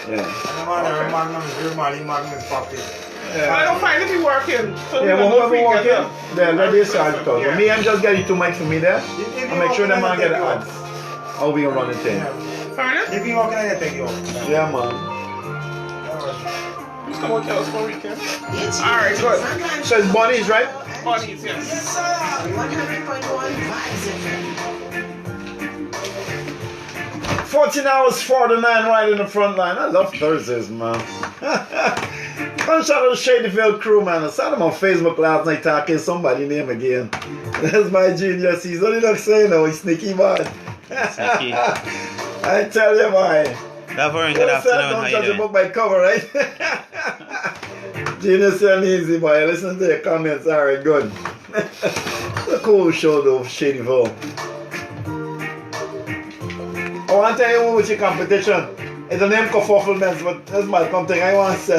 Yeah. And the man is real man, he man in his pocket. I don't find if he working. So Yeah, we whoever don't forget working, them. they're ready to start it out. Yeah. Me, I'm just getting too much for me there. If And you make sure the walking, man I get the take you ads. How we gonna run the thing? Yeah. Pardon? If you walking, I take you. Yeah, man. Who's come out to us for a weekend? Alright, good. So it's bunnies, right? Bunnies, yes. Yes, sir. 100.1 Vibes FM. 14 hours, 49 right in the front line. I love Thursdays, man. Come shout out to Shadyville crew, man. I saw them on Facebook last night talking somebody's name again. That's my genius. He's only not saying no, he's sneaky, man. Sneaky. I tell you, man. Laverne, good afternoon. How Don't you judge a doing? book by cover, right? Genius and easy, boy. Listen to your comments. All right, good. It's a cool show, though, Shadyville. I want to tell you with your competition. It's a name kerfufflements, but that's my something I want to say.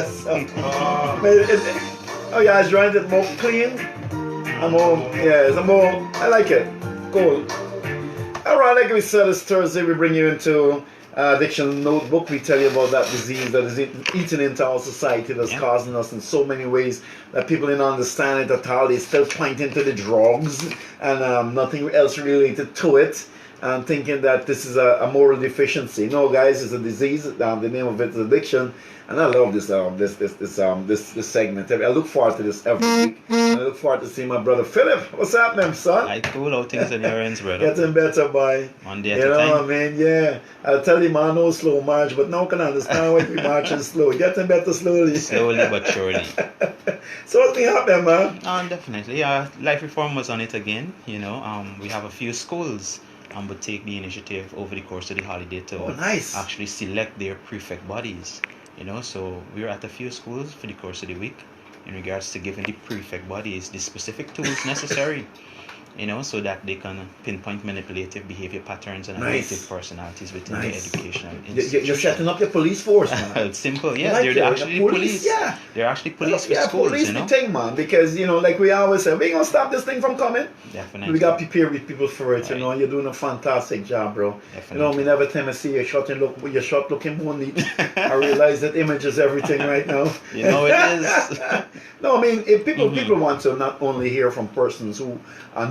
Oh yeah, it's joined it more clean. And more, yeah, it's a more, I like it. Cool. Alright, like we said, this Thursday we bring you into Addiction Notebook. We tell you about that disease that is eating into our society, that's causing us in so many ways that people didn't understand it at all. They still pointing to the drugs and nothing else related to it, and thinking that this is a moral deficiency. No, guys, it's a disease. The name of it is addiction, and I love this segment. I look forward to this every week. And I look forward to seeing my brother Philip. What's happening, son? I cool how things in your ends, brother. Getting better, boy. One day at You a know time. what I mean? Yeah. I'll tell you, man, no slow march, but now can understand why we marching slow. Getting better slowly. Slowly but surely. So what's been happening, man? Definitely. Life reform was on it again. You know, we have a few schools would take the initiative over the course of the holiday to nice. actually select their prefect bodies. You know, so we were at a few schools for the course of the week in regards to giving the prefect bodies the specific tools necessary, you know, so that they can pinpoint manipulative behavior patterns and negative personalities within the educational institution. You're setting up your police force, man. It's simple, yes. Like They're actually police. Yeah. They're actually police for schools, police you know. the thing, man, because, you know, like we always say, we're going to stop this thing from coming. Definitely. We got to prepare with people for it, you Right. know. You're doing a fantastic job, bro. Definitely. You know, me never time I see your shot and look, your shot looking more neat. I realize that image is everything right now. You know it is. No, I mean, if people want to not only hear from persons who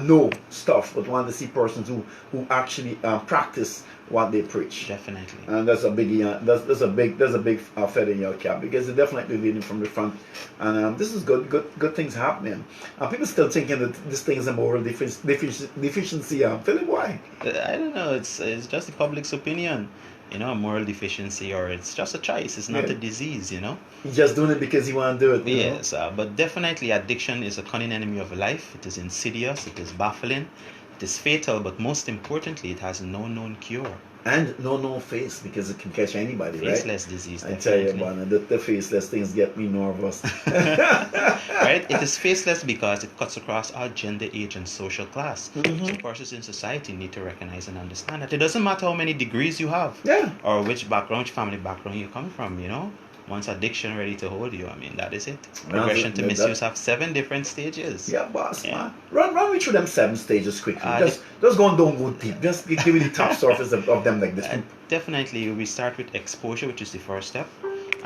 know stuff, but want to see persons who actually practice what they preach. Definitely. And that's a big there's a big feather in your cap, because they're definitely leading from the front, and this is good things happening. People still thinking that this thing is a moral deficiency. Philip, why? I don't know. It's just the public's opinion. You know, a moral deficiency, or it's just a choice. It's not a disease, you know. He's just doing it because he want to do it. Yes, but definitely addiction is a cunning enemy of life. It is insidious, it is baffling, it is fatal, but most importantly, it has no known cure. And no face, because it can catch anybody, right? Faceless disease, I tell you, definitely. man, the faceless things get me nervous. Right? It is faceless because it cuts across all gender, age, and social class. So persons in society need to recognize and understand that it doesn't matter how many degrees you have, or which family background you come from, you know. Once addiction ready to hold you, I mean, that is it. Progression to misuse have 7 different stages. Yeah, boss, Yeah. man. Run me through them 7 stages quickly. Just go and don't go deep. Just give me the top surface of them like this. Definitely, we start with exposure, which is the first step.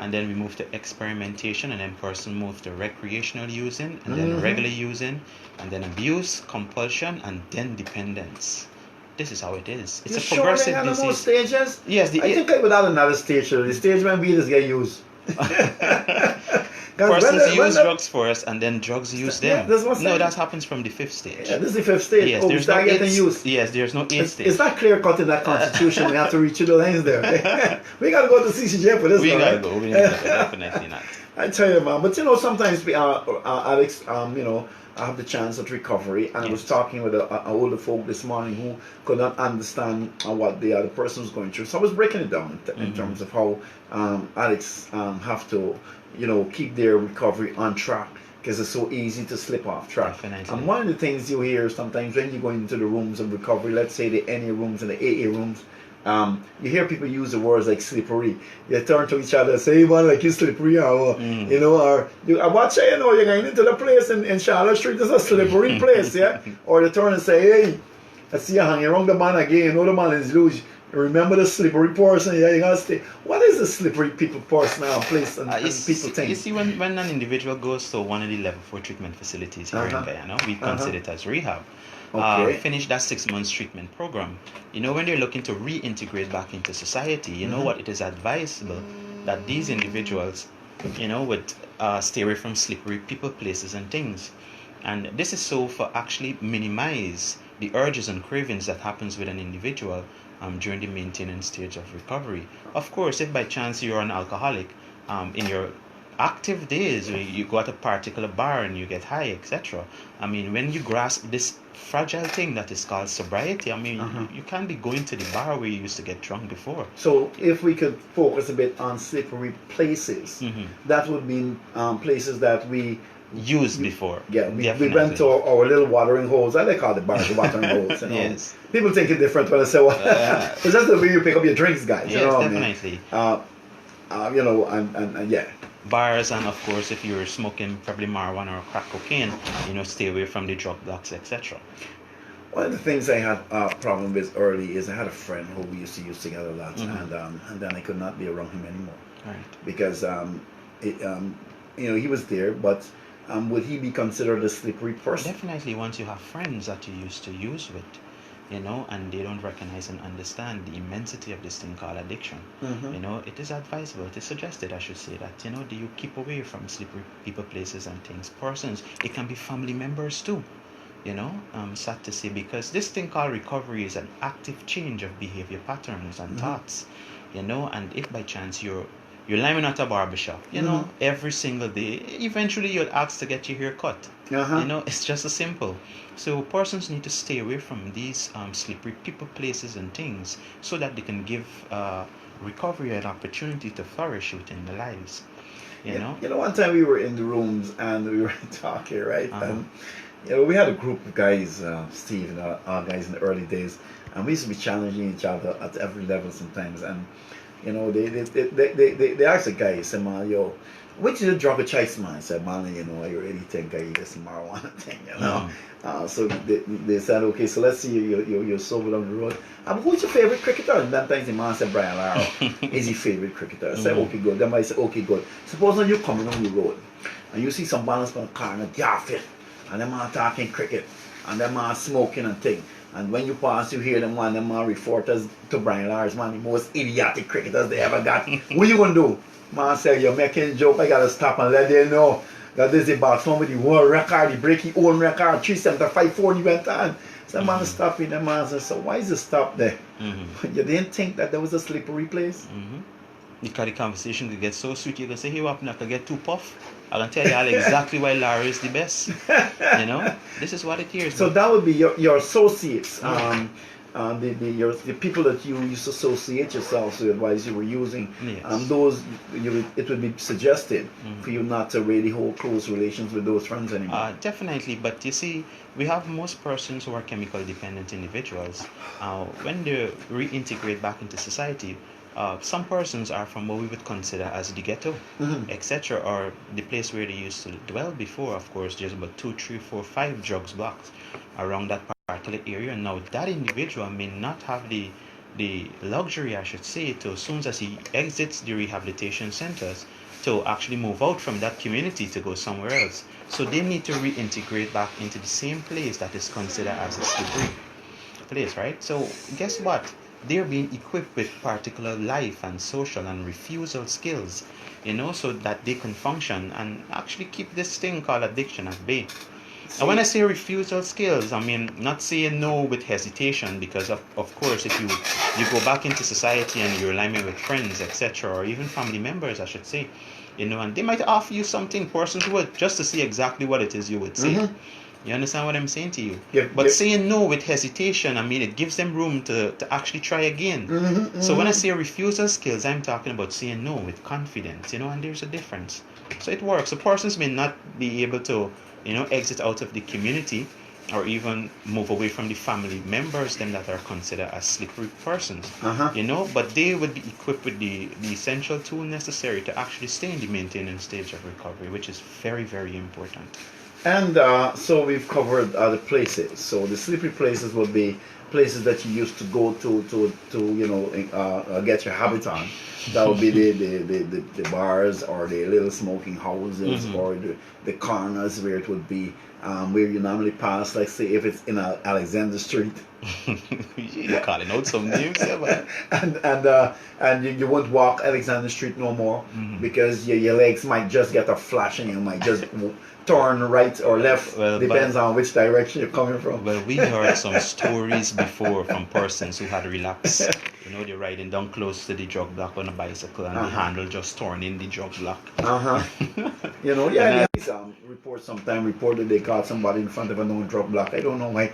And then we move to experimentation, and then person move to recreational using, and then regular using, and then abuse, compulsion, and then dependence. This is how it is. It's a progressive sure disease. More stages? Yes, I think I would add another stage. The stage when weed is get used. Persons use drugs first, and then drugs use them. Yeah, that's what I'm saying. No, that happens from the 5th stage. Yeah, this is the 5th stage. Yes, we there's no start getting used. Yes, there's no 8th stage. It's not clear cut in that constitution. We have to reach the lines there. We gotta go to CCJ for this one. We gotta right? go. We gotta go. Definitely not. I tell you, man. But you know, sometimes we Alex, you know, I have the chance at recovery, and I was talking with an older folk this morning who could not understand what the other person was going through. So I was breaking it down in terms of how addicts have to, you know, keep their recovery on track, because it's so easy to slip off track. Definitely. And one of the things you hear sometimes when you go into the rooms of recovery, let's say the NA rooms and the AA rooms, you hear people use the words like slippery. You turn to each other and say, hey man, like you slippery, or you know, or watch you know, you're going into the place in Charlotte Street, it's a slippery place, yeah? Or they turn and say, hey, I see you hanging around the man again, you know the man is loose. Remember the slippery person? Yeah, you gotta stay. What is the slippery people person now? Place and people think. You see, when an individual goes to one of the level 4 treatment facilities here in Guyana, we consider it as rehab. Okay. Finish that 6 months treatment program. When they're looking to reintegrate back into society, you know what? It is advisable that these individuals, would stay away from slippery people, places, and things. And this is so for actually minimize the urges and cravings that happens with an individual during the maintenance stage of recovery. Of course, if by chance you're an alcoholic, in your active days, you go at a particular bar and you get high, etc. I mean, when you grasp this fragile thing that is called sobriety, I mean, you can't be going to the bar where you used to get drunk before. So if we could focus a bit on slippery places, that would mean places that we used before. Yeah, we went to our little watering holes. I call the bars the watering holes. Yes. People think it's different when I say, well, it's just the way you pick up your drinks, guys. Yes, definitely. And yeah. Bars, and of course, if you're smoking probably marijuana or crack cocaine, stay away from the drug blocks, etc. One of the things I had a problem with early is I had a friend who we used to use together a lot, and then I could not be around him anymore. Right. Because he was there, but would he be considered a slippery person? Definitely, once you have friends that you used to use with, and they don't recognize and understand the immensity of this thing called addiction, it is advisable, it is suggested, I should say, that, do you keep away from slippery people, places, and things, persons. It can be family members too, sad to say, because this thing called recovery is an active change of behavior patterns and thoughts, and if by chance you're lining at a barbershop, every single day, eventually you'll ask to get your hair cut. It's just as simple. So persons need to stay away from these slippery people, places, and things so that they can give recovery an opportunity to flourish within their lives. One time we were in the rooms and we were talking, right? And we had a group of guys, Steve and our guys in the early days, and we used to be challenging each other at every level sometimes. And they asked the guy, said, man, yo, when did you drop a choice, man? I said, man, I really think I eat this marijuana thing, So they said, okay, so let's see, you're sober on the road. Who's your favorite cricketer? And that time the man said, Brian Lara is your favorite cricketer. I said, okay, good. Then I said, okay, good. Suppose when you're coming on the road and you see some balance on a car and a fit, and them man talking cricket, and them man smoking and thing. And when you pass, you hear them one, them man reporters to Brian Lars, man, the most idiotic cricketers they ever got. What you gonna do? Man say, you're making joke, I gotta stop and let them know that this is about somebody who won record, he break his own record, 375 he went on. So man stopping them man said, so why is it stop there? You didn't think that there was a slippery place? Because the conversation could get so sweet, you can say, hey, what, I could get too puff. I can tell you all exactly why Larry is the best. This is what it is. So that would be your associates, the people that you used to associate yourselves with while you were using. Yes. It would be suggested for you not to really hold close relations with those friends anymore. Definitely, but you see, we have most persons who are chemical dependent individuals. When they reintegrate back into society, some persons are from what we would consider as the ghetto, etc., or the place where they used to dwell before. Of course, there's about 2, 3, 4, 5 drugs blocks around that particular area. Now, that individual may not have the luxury, I should say, to as soon as he exits the rehabilitation centers, to actually move out from that community to go somewhere else. So they need to reintegrate back into the same place that is considered as a slippery place, right? So guess what? They're being equipped with particular life and social and refusal skills, so that they can function and actually keep this thing called addiction at bay. And when I say refusal skills, I mean not saying no with hesitation, because of course if you go back into society and you're alignment with friends, etc., or even family members, I should say, and they might offer you something, persons would, just to see exactly what it is you would say. You understand what I'm saying to you? But saying no with hesitation, I mean, it gives them room to actually try again. So when I say refusal skills, I'm talking about saying no with confidence, and there's a difference. So it works. So persons may not be able to, exit out of the community or even move away from the family members them that are considered as slippery persons, but they would be equipped with the essential tool necessary to actually stay in the maintenance stage of recovery, which is very, very important. And so we've covered the places. So the slippery places would be places that you used to go to you know get your habit on. That would be the bars or the little smoking houses or the corners where it would be where you normally pass, like say if it's in Alexander Street. You're calling out some names, yeah, man. and you won't walk Alexander Street no more because your legs might just get a flash and you might just turn right or left, depends on which direction you're coming from. Well, we heard some stories before from persons who had relapsed. You know, they're riding down close to the drug block on a bicycle and the handle just torn in the drug block. You know, yeah, reported they caught somebody in front of a known drug block. I don't know why.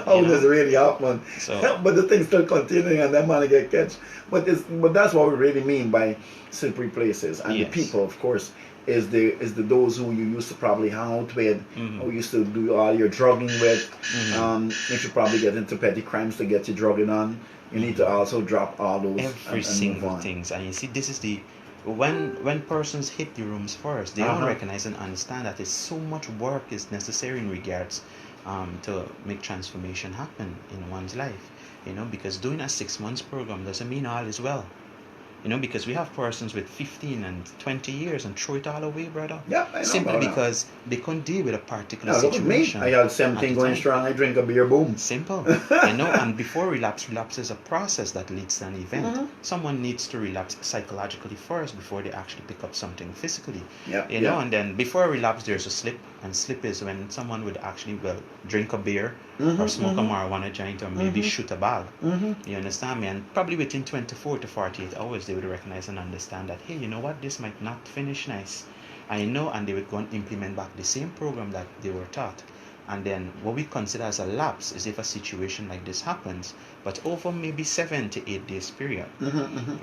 How does it really happen? So, but the thing's still continuing and that man get catch. But that's what we really mean by slippery places. And the people, of course, is the those who you used to probably hang out with, who used to do all your drugging with. You should probably get into petty crimes to get your drugging on. You need to also drop all those every single things. And you see, this is the when persons hit the rooms first, they don't recognize and understand that there's so much work is necessary in regards to make transformation happen in one's life. You know, because doing a 6 months program doesn't mean all is well. You know, because we have persons with 15 and 20 years and throw it all away, brother. Yeah, I know. Simply because they couldn't deal with a particular look at me. situation. I had 17 going strong. I drink a beer, boom. Simple. You know, and before relapse is a process that leads to an event. Someone needs to relapse psychologically first before they actually pick up something physically. You know, and then before relapse, there's a slip. And slip is when someone would actually, drink a beer or smoke a marijuana joint or maybe shoot a bag. You understand me? And probably within 24 to 48 hours, they would recognize and understand that, hey, you know what, this might not finish nice. I know, and they would go and implement back the same program that they were taught. And then what we consider as a lapse is if a situation like this happens, but over maybe 7 to 8 days period,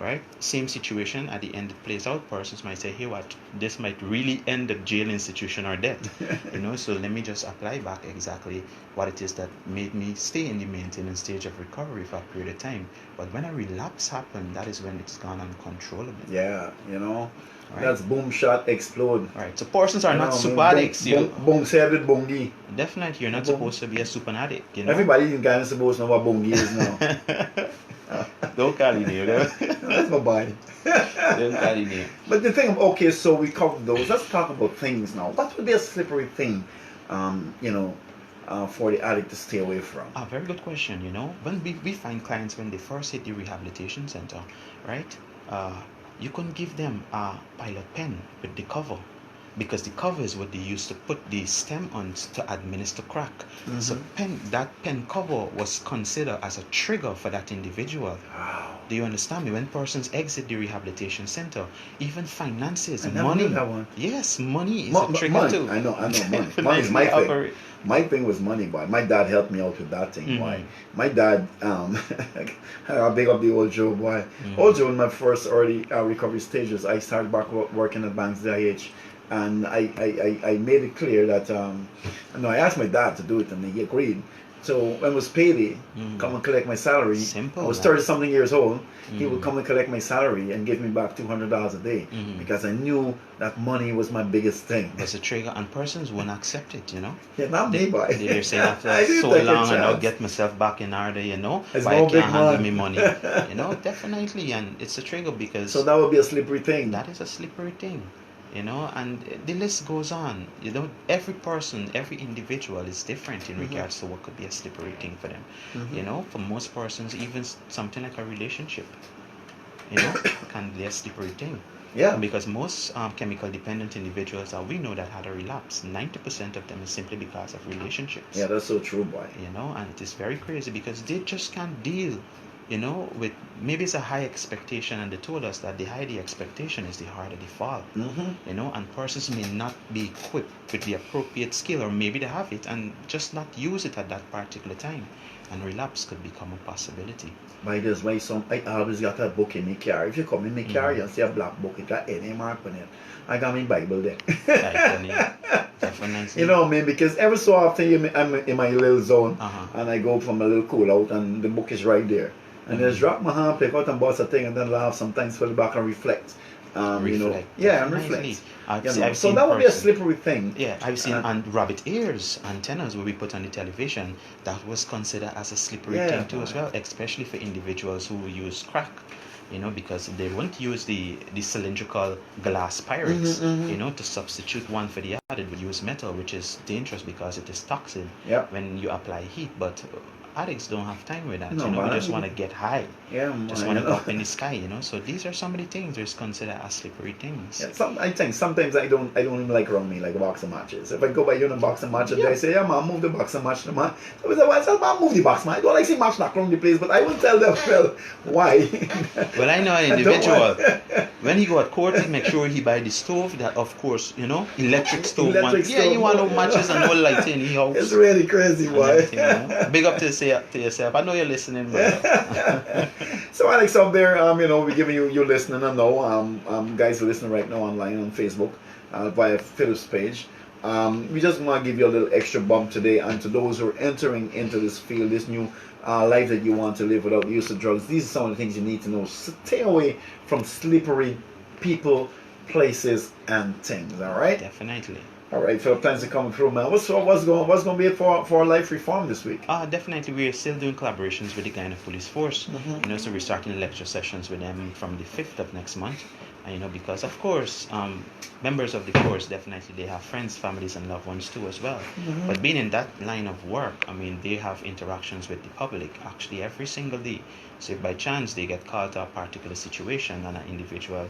right? Same situation at the end it plays out. Persons might say, hey, what, this might really end the jail, institution, or death. You know, so let me just apply back exactly what it is that made me stay in the maintenance stage of recovery for a period of time. But when a relapse happens, that is when it's gone uncontrollable. Yeah, you know. Right. That's boom, shot, explode. Right. So persons are not super addicts. Boom said with bongi. Definitely, you're not supposed to be a super addict. You know? Everybody in Ghana is supposed to know what bongi is now. Don't call it name. That's my body. Don't call it name. But the thing, okay, so we covered those. Let's talk about things now. What would be a slippery thing, you know, for the addict to stay away from? A very good question. You know, when we find clients when they first hit the rehabilitation center, right? You can give them a pilot pen with the cover, because the cover is what they used to put the stem on to administer crack. So that pen cover was considered as a trigger for that individual. Wow. Do you understand me? When persons exit the rehabilitation center, even finances, I never money. knew that one. Yes, money is a trigger money. too. I know money. Money is my thing. My thing was money, boy. My dad helped me out with that thing, boy. My dad, I big up the old Joe, boy. Old Joe, in my first early recovery stages, I started back working at Banks DIH, and I made it clear that, I asked my dad to do it, and he agreed. So when it was payday, come and collect my salary. Simple, I was 30-something years old. He would come and collect my salary and give me back $200 a day, because I knew that money was my biggest thing. That's a trigger, and persons won't accept it, you know. Yeah, not me, boy. They're saying after so long, and I'll get myself back in order, you know. It's but I no can't big handle man. me money, you know. Definitely, and it's a trigger because So that would be a slippery thing. that is a slippery thing. You know, and the list goes on. You know, every person, every individual is different in regards to what could be a slippery thing for them. You know, for most persons, even something like a relationship, you know, can be a slippery thing. Yeah. Because most chemical dependent individuals that we know that had a relapse, 90% of them is simply because of relationships. Yeah, that's so true, boy. You know, and it is very crazy because they just can't deal, you know, with maybe it's a high expectation, and they told us that the higher the expectation is, the harder the fall. You know, and persons may not be equipped with the appropriate skill, or maybe they have it and just not use it at that particular time, and relapse could become a possibility. By this way, I always got that book in my car. If you come in my car, you see a black book, it got any mark on it. I got my Bible there. Definitely. You know what I mean? Because every so often I'm in my little zone, and I go from a little cool out, and the book is right there. And just drop my hand, pick out and bust a thing, and then laugh sometimes, fall back and reflect. reflect. and Definitely. reflect. I've So seen that would be a person- slippery thing. Yeah, I've seen and rabbit ears antennas will be put on the television. That was considered as a slippery thing too as well, especially for individuals who use crack. Because they won't use the cylindrical glass pyrex, to substitute one for the other. They would use metal, which is dangerous because it is toxic when you apply heat. But addicts don't have time with that. No, We just want to get high. Yeah, Just want to go up in the sky. So these are some of the things that's considered as slippery things. Yeah, I think sometimes I don't even like around me like boxing matches. If I go by you in a boxing match and they say, yeah man, move the boxing match, man. So I say, well, I said, man, move the boxing match. I don't like see match knock around the place, but I will tell them, well, why? Well, I know an individual. When he go at court, he make sure he buy the stove that, of course, electric stove. You want no matches and no lighting in your house. It's really crazy, boy. Big up to yourself. I know you're listening, brother. So Alex out there, we're giving you listening. I know, guys are listening right now online on Facebook via Philip's page. We just want to give you a little extra bump today, and to those who are entering into this field, this new life that you want to live without the use of drugs. These are some of the things you need to know. Stay away from slippery people, places, and things. All right. Definitely. All right, Philip, thanks for coming through, man. What's going to be it for life reform this week? Definitely, we're still doing collaborations with the Guyana Police Force. So we're starting lecture sessions with them from the 5th of next month. And because of course, members of the force definitely they have friends, families, and loved ones too as well. But being in that line of work, they have interactions with the public actually every single day. So if by chance they get caught to a particular situation and an individual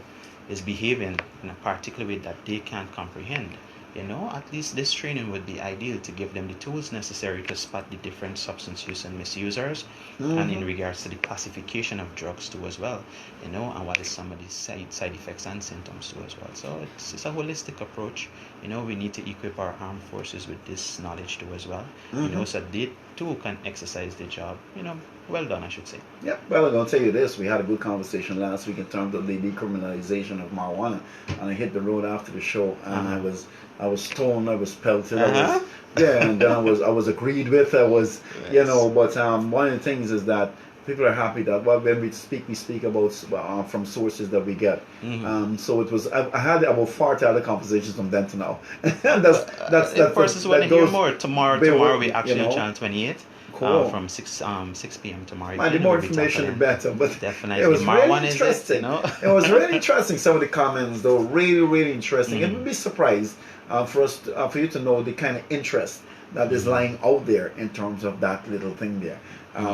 is behaving in a particular way that they can't comprehend, at least this training would be ideal to give them the tools necessary to spot the different substance use and misusers, and in regards to the classification of drugs too as well, and what is some of the side effects and symptoms too as well. So it's a holistic approach. We need to equip our armed forces with this knowledge too as well, so they too can exercise their job, well done, I should say. Yeah, well, I'm going to tell you this. We had a good conversation last week in terms of the decriminalization of marijuana, and I hit the road after the show, and I was stoned, I was pelted, and then I was agreed with, but one of the things is that people are happy that when we speak about from sources that we get. So it was, I had about 40 other conversations from then to now. that's persons want to hear more. Tomorrow we actually on channel 28. Cool. From 6 p.m. tomorrow. Man, the more information, the better. But definitely, it was really interesting. It was really interesting. Some of the comments, though, really, really interesting. It would be surprised for you to know the kind of interest that is lying out there in terms of that little thing there.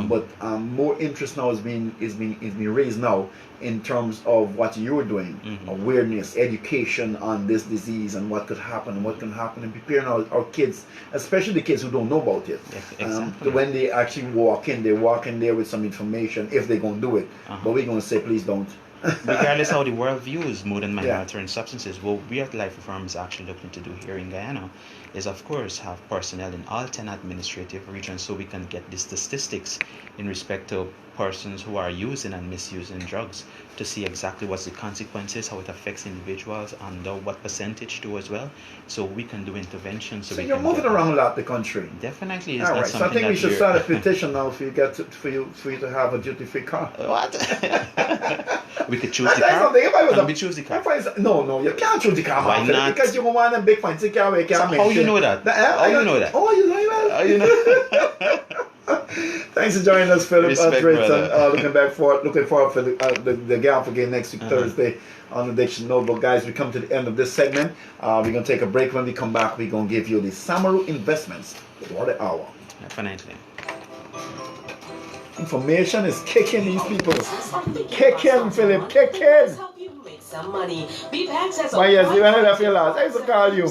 But more interest now is being raised now in terms of what you're doing, awareness, education on this disease and what could happen and what can happen, and preparing our kids, especially the kids who don't know about it. Exactly. When they actually walk in there with some information if they're going to do it. But we're going to say, please don't. Regardless how the world views mood and mind altering substances, what we at Life Reform is actually looking to do here in Guyana is, of course, have personnel in all 10 administrative regions so we can get the statistics in respect to persons who are using and misusing drugs to see exactly what's the consequences, how it affects individuals, and what percentage do as well, so we can do interventions. So you're moving around a lot the country. Definitely. All right. So I think we should start a petition now for you to have a duty-free car. What? We could choose the car. Can we choose the car? No, you can't choose the car. Why not? Because you want them big fancy car. How you know that? How you know that? Oh, you know that? You know. Thanks for joining us, Philip. Respect, looking forward for the Galp again next week, Thursday, on Addiction Notebook. Guys, we come to the end of this segment. We're going to take a break. When we come back, we're going to give you the Samaru Investments for the hour. Definitely. Information is kicking these people. Kicking, Philip. Kicking. Some money. BPAX has Why, yes, you heard that for your last. I used to call you.